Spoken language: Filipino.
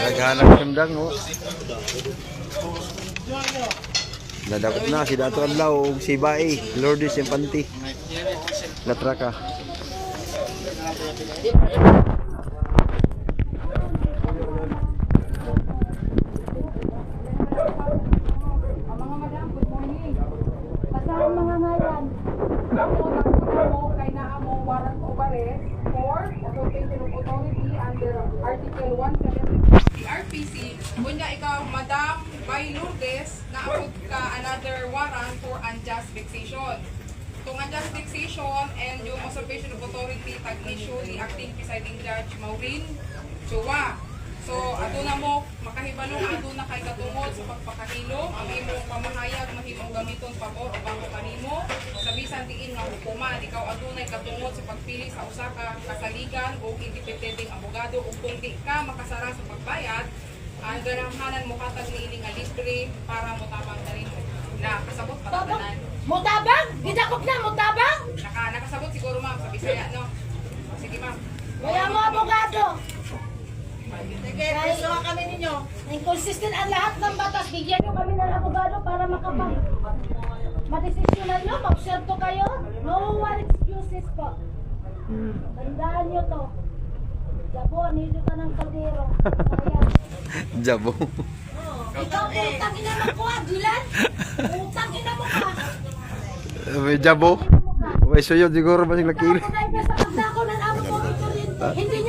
Naghanap sundang, oh. Nadakot na si Dato Adlaw, si Bae, Lourdes Infante. Latraka. Mga ngalan. Kay naa mo warrant of arrest for association of authority under Article 170 RPC. Kunya ikaw, Madam Bay Lourdes, naabot ka another warrant for unjust vexation. Itong unjust vexation and yung usurpation of authority tag-issue ni Acting Presiding Judge Maureen Chua. So, aduna mo, makahibalo nga aduna kay katungod sa pagpakahilom, ang imong pamahayag, mahimong gamiton pabor o bangko kanimo, sa bisan diin nga hukuman, ikaw adunay katungod sa pagpili sa usa ka kasaligan o independenteng abogado, ug kung di ka makasara sa pagbayad, ang ganahanan mo katag niini nga libre para motabang kanimo. Na kasabot pa tanan. Mutabang? Gidakop na, mutabang? Nakasabot siguro ma'am sa Bisaya, no? Sige ma'am. Wala mo abogado. Sige, preso kami ninyo. Inconsistent ang lahat ng batas. Bigyan nyo kami ng abogado para madesisyonan nyo, maobserto kayo. No one excuses po. Tandaan nyo to. Jabo, nito ka ng kaldero. Kaya, Jabo. ikaw utang ina mo ko, Dylan. Utang ina mo ka. May jabo. May suyo siguro ba sing nakili. Ako na sa pagdako ng amo ko, hindi